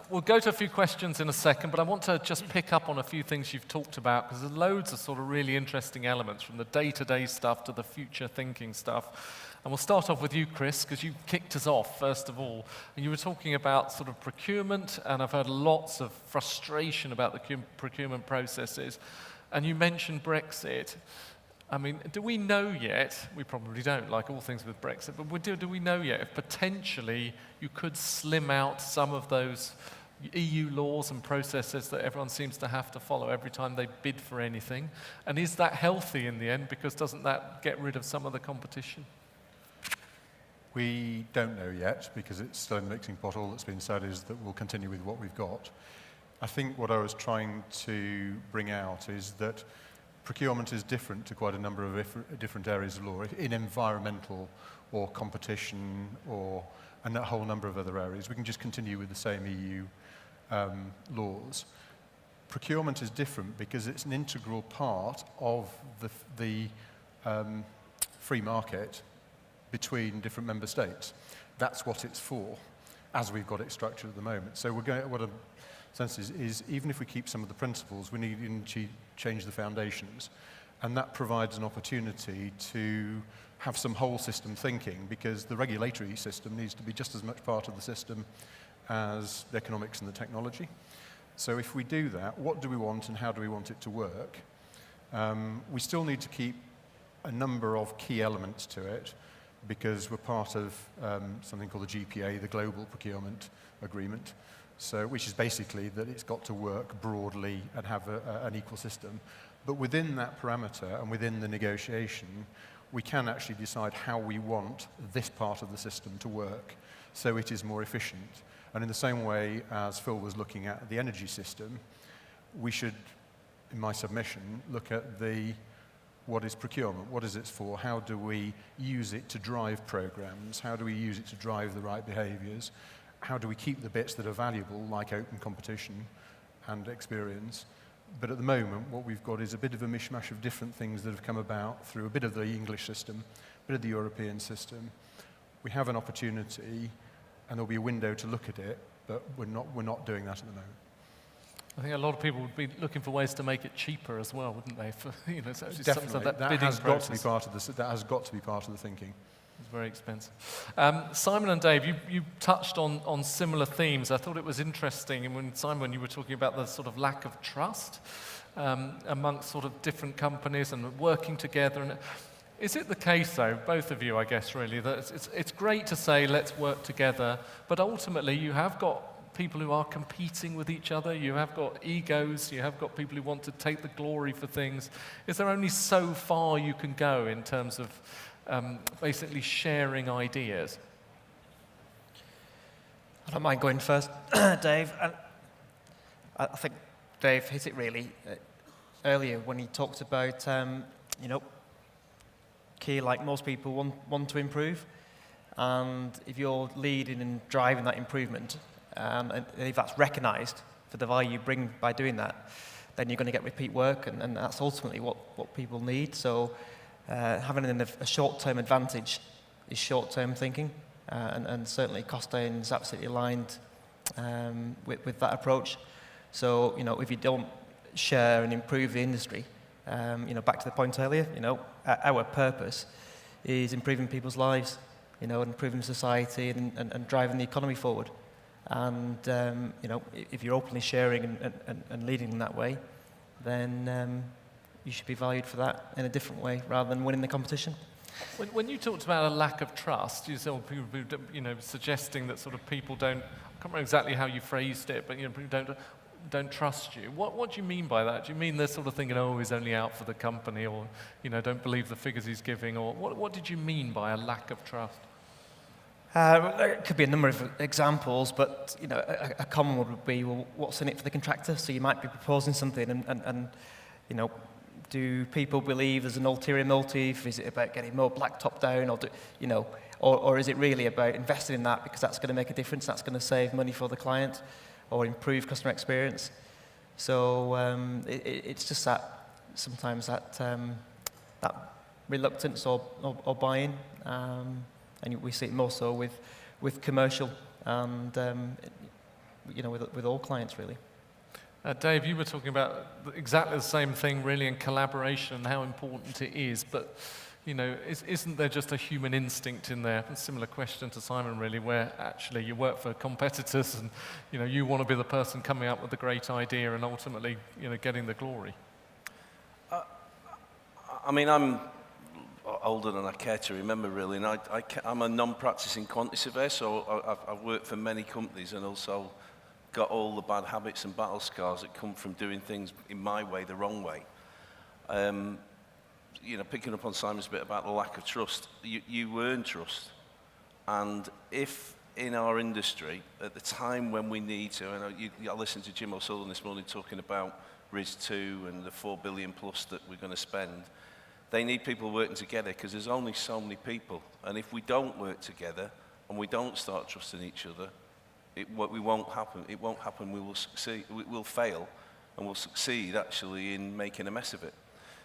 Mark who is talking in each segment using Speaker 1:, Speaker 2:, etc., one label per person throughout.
Speaker 1: We'll go to a few questions in a second, but I want to just pick up on a few things you've talked about, because there's loads of sort of really interesting elements, from the day-to-day stuff to the future thinking stuff. And we'll start off with you, Chris, because you kicked us off, first of all. And you were talking about sort of procurement, and I've heard lots of frustration about the procurement processes. And you mentioned Brexit. I mean, do we know yet, we probably don't, like all things with Brexit, but do we know yet if potentially you could slim out some of those EU laws and processes that everyone seems to have to follow every time they bid for anything? And is that healthy in the end, because doesn't that get rid of some of the competition?
Speaker 2: We don't know yet, because it's still in the mixing pot. All that's been said is that we'll continue with what we've got. I think what I was trying to bring out is that procurement is different to quite a number of different areas of law. In environmental or competition and a whole number of other areas, we can just continue with the same EU laws. Procurement is different because it's an integral part of the free market between different member states. That's what it's for, as we've got it structured at the moment. So what I'm sense is even if we keep some of the principles, we need to change the foundations. And that provides an opportunity to have some whole system thinking, because the regulatory system needs to be just as much part of the system as the economics and the technology. So if we do that, what do we want and how do we want it to work? We still need to keep a number of key elements to it, because we're part of something called the GPA, the Global Procurement Agreement. So, which is basically that it's got to work broadly and have an equal system. But within that parameter and within the negotiation, we can actually decide how we want this part of the system to work so it is more efficient. And in the same way as Phil was looking at the energy system, we should, in my submission, look at what is procurement, what is it for, how do we use it to drive programs, how do we use it to drive the right behaviors, how do we keep the bits that are valuable, like open competition and experience? But at the moment, what we've got is a bit of a mishmash of different things that have come about through a bit of the English system, a bit of the European system. We have an opportunity, and there'll be a window to look at it, but we're not doing that at the moment.
Speaker 1: I think a lot of people would be looking for ways to make it cheaper as well, wouldn't they? For, so
Speaker 2: definitely, that has got to be part of the thinking.
Speaker 1: It's very expensive. Simon and Dave, you touched on similar themes. I thought it was interesting, and when Simon, you were talking about the sort of lack of trust amongst sort of different companies and working together. And is it the case, though, both of you, I guess, really, that it's great to say let's work together, but ultimately you have got people who are competing with each other, you have got egos, you have got people who want to take the glory for things. Is there only so far you can go in terms of basically sharing ideas?
Speaker 3: I don't mind going first, Dave. And I think Dave hit it really earlier when he talked about, key, like most people want to improve. And if you're leading and driving that improvement, and if that's recognised for the value you bring by doing that, then you're going to get repeat work, and that's ultimately what people need. So having a short-term advantage is short-term thinking, and certainly Costain is absolutely aligned with that approach. So, if you don't share and improve the industry, back to the point earlier, our purpose is improving people's lives, and improving society and driving the economy forward. And, if you're openly sharing and leading in that way, then you should be valued for that in a different way rather than winning the competition.
Speaker 1: When you talked about a lack of trust, you said people, suggesting that sort of people don't, I can't remember exactly how you phrased it, but people don't trust you. What do you mean by that? Do you mean they're sort of thinking, oh, he's only out for the company, or don't believe the figures he's giving, or what did you mean by a lack of trust?
Speaker 3: There could be a number of examples, but a common one would be, well, what's in it for the contractor? So you might be proposing something, and do people believe there's an ulterior motive? Is it about getting more blacktop down, or is it really about investing in that because that's going to make a difference, that's going to save money for the client, or improve customer experience? So it's just that sometimes that reluctance or buy-in. And we see it more so with commercial, and with all clients really.
Speaker 1: Dave, you were talking about exactly the same thing, really, in collaboration and how important it is. But, isn't there just a human instinct in there? A similar question to Simon, really, where actually you work for competitors and, you want to be the person coming up with the great idea and ultimately, getting the glory.
Speaker 4: I mean, I'm older than I care to remember, really, and I'm a non-practicing quantity surveyor, so I've worked for many companies and also got all the bad habits and battle scars that come from doing things in my way, the wrong way. Picking up on Simon's bit about the lack of trust, you earn trust. And if in our industry, at the time when we need to, and I listened to Jim O'Sullivan this morning talking about RIS2 and the 4 billion plus that we're going to spend, they need people working together because there's only so many people. And if we don't work together and we don't start trusting each other, it won't happen. It won't happen. We will succeed. We'll fail, and we'll succeed actually in making a mess of it.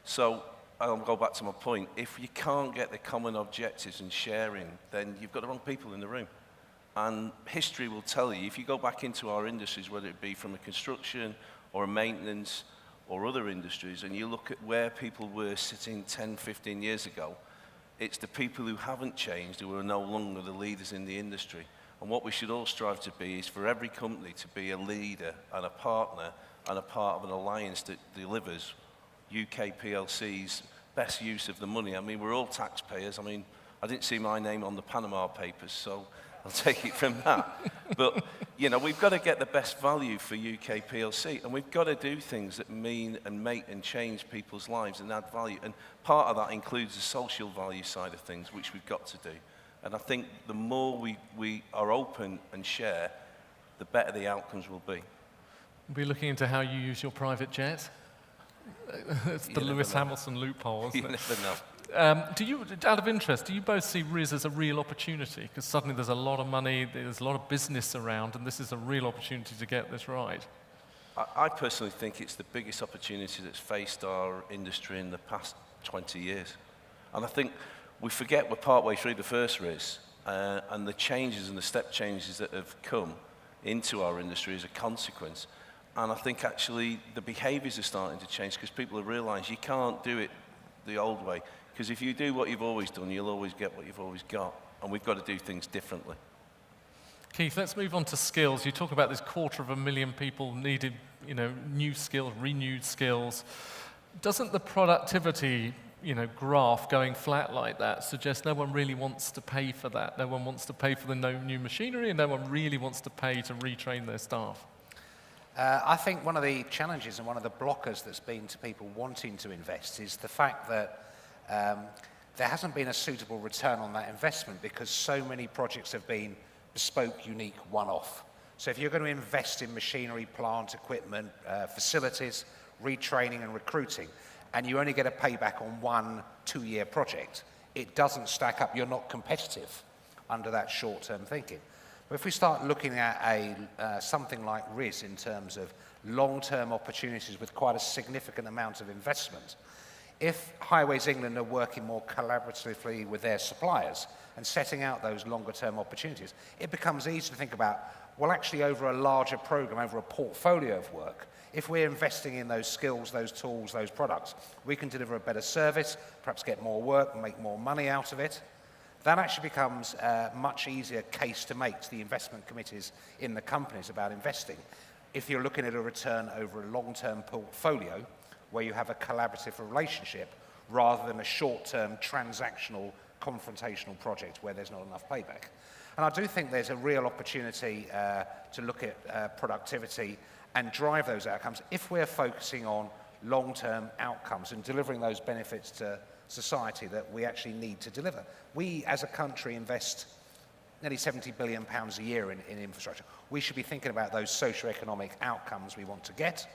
Speaker 4: So I'll go back to my point. If you can't get the common objectives and sharing, then you've got the wrong people in the room. And history will tell you, if you go back into our industries, whether it be from a construction or a maintenance or other industries, and you look at where people were sitting 10, 15 years ago, it's the people who haven't changed who are no longer the leaders in the industry. And what we should all strive to be is for every company to be a leader and a partner and a part of an alliance that delivers UK PLC's best use of the money. I mean, we're all taxpayers. I mean, I didn't see my name on the Panama Papers, so I'll take it from that. But, we've got to get the best value for UK PLC, and we've got to do things that mean and make and change people's lives and add value. And part of that includes the social value side of things, which we've got to do. And I think the more we are open and share, the better the outcomes will be.
Speaker 1: We'll be looking into how you use your private jet. It's the Lewis Hamilton loophole, isn't it?
Speaker 4: You never know.
Speaker 1: Out of interest, do you both see RIS as a real opportunity? Because suddenly there's a lot of money, there's a lot of business around, and this is a real opportunity to get this right.
Speaker 4: I personally think it's the biggest opportunity that's faced our industry in the past 20 years. And I think we forget we're partway through the first RIS, and the changes and the step changes that have come into our industry as a consequence. And I think actually the behaviours are starting to change because people have realised you can't do it the old way. Because if you do what you've always done, you'll always get what you've always got. And we've got to do things differently.
Speaker 1: Keith, let's move on to skills. You talk about this 250,000 people needed, new skills, renewed skills. Doesn't the productivity, graph going flat like that suggest no one really wants to pay for that? No one wants to pay for the new machinery, and no one really wants to pay to retrain their staff.
Speaker 5: I think one of the challenges and one of the blockers that's been to people wanting to invest is the fact that there hasn't been a suitable return on that investment because so many projects have been bespoke, unique, one-off. So if you're going to invest in machinery, plant, equipment, facilities, retraining and recruiting, and you only get a payback on 1-2 year project, it doesn't stack up. You're not competitive under that short-term thinking. But if we start looking at something like RIS in terms of long-term opportunities with quite a significant amount of investment, if Highways England are working more collaboratively with their suppliers and setting out those longer-term opportunities, it becomes easy to think about, well, actually over a larger program, over a portfolio of work, if we're investing in those skills, those tools, those products, we can deliver a better service, perhaps get more work and make more money out of it. That actually becomes a much easier case to make to the investment committees in the companies about investing. If you're looking at a return over a long-term portfolio where you have a collaborative relationship rather than a short-term transactional confrontational project where there's not enough payback. And I do think there's a real opportunity to look at productivity and drive those outcomes if we're focusing on long-term outcomes and delivering those benefits to society that we actually need to deliver. We, as a country, invest nearly £70 billion a year in infrastructure. We should be thinking about those socio-economic outcomes we want to get.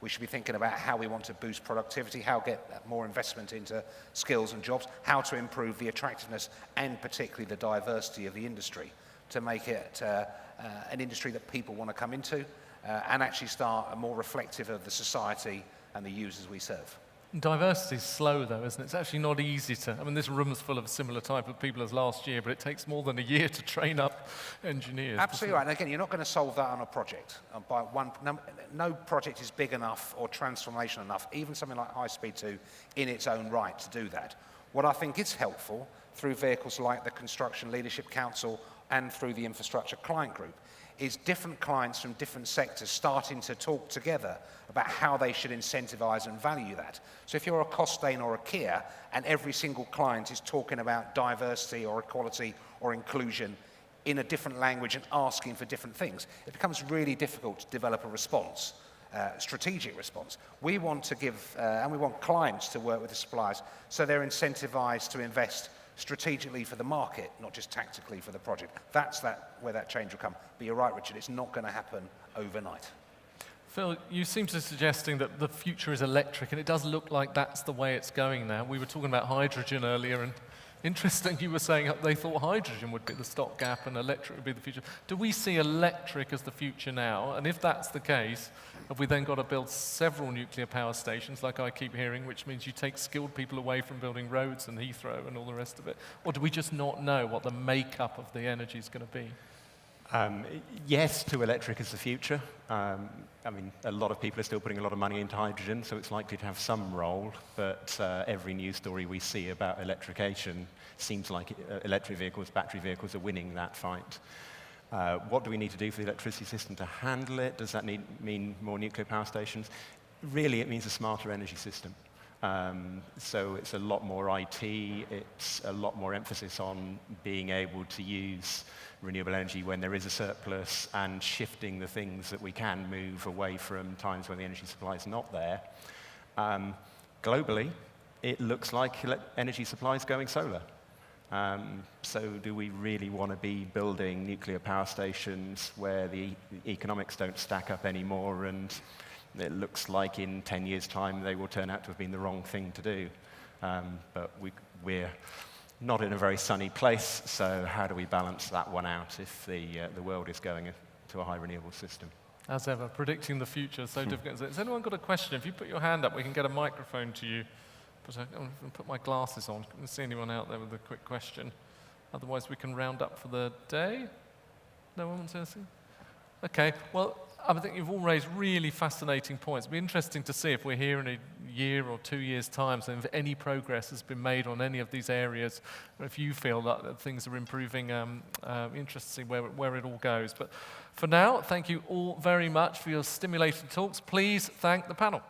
Speaker 5: We should be thinking about how we want to boost productivity, how to get more investment into skills and jobs, how to improve the attractiveness and particularly the diversity of the industry to make it an industry that people want to come into and actually start more reflective of the society and the users we serve.
Speaker 1: Diversity is slow, though, isn't it? It's actually not easy to. I mean, this room's full of a similar type of people as last year, but it takes more than a year to train up engineers.
Speaker 5: Absolutely right. And again, you're not going to solve that on a project. No project is big enough or transformational enough, even something like High Speed 2, in its own right to do that. What I think is helpful through vehicles like the Construction Leadership Council and through the Infrastructure Client Group is different clients from different sectors starting to talk together about how they should incentivise and value that. So if you're a Costain or a Kia and every single client is talking about diversity or equality or inclusion in a different language and asking for different things, it becomes really difficult to develop a response, strategic response. We want to give, and we want clients to work with the suppliers so they're incentivised to invest strategically for the market, not just tactically for the project. That's where that change will come. But you're right, Richard, it's not going to happen overnight.
Speaker 1: Phil, you seem to be suggesting that the future is electric, and it does look like that's the way it's going now. We were talking about hydrogen earlier, and interesting, you were saying they thought hydrogen would be the stopgap and electric would be the future. Do we see electric as the future now? And if that's the case, have we then got to build several nuclear power stations, like I keep hearing, which means you take skilled people away from building roads and Heathrow and all the rest of it? Or do we just not know what the makeup of the energy is going to be?
Speaker 6: Yes to electric as the future. I mean, a lot of people are still putting a lot of money into hydrogen, so it's likely to have some role, but every news story we see about electrification seems like electric vehicles, battery vehicles are winning that fight. What do we need to do for the electricity system to handle it? Does that mean more nuclear power stations? Really, it means a smarter energy system. So it's a lot more IT, it's a lot more emphasis on being able to use renewable energy when there is a surplus and shifting the things that we can move away from times when the energy supply is not there. Globally, it looks like energy supply is going solar. So do we really want to be building nuclear power stations where the economics don't stack up anymore, and it looks like in 10 years' time they will turn out to have been the wrong thing to do? But we're not in a very sunny place, so how do we balance that one out if the world is going to a high renewable system?
Speaker 1: As ever, predicting the future is so difficult. Has anyone got a question? If you put your hand up, we can get a microphone to you. But I'm going to put my glasses on. Couldn't see anyone out there with a quick question. Otherwise, we can round up for the day. No one wants anything? Okay, well, I think you've all raised really fascinating points. It'll be interesting to see if we're here in a year or 2 years' time, so if any progress has been made on any of these areas, or if you feel that things are improving. Interesting where it all goes. But for now, thank you all very much for your stimulating talks. Please thank the panel.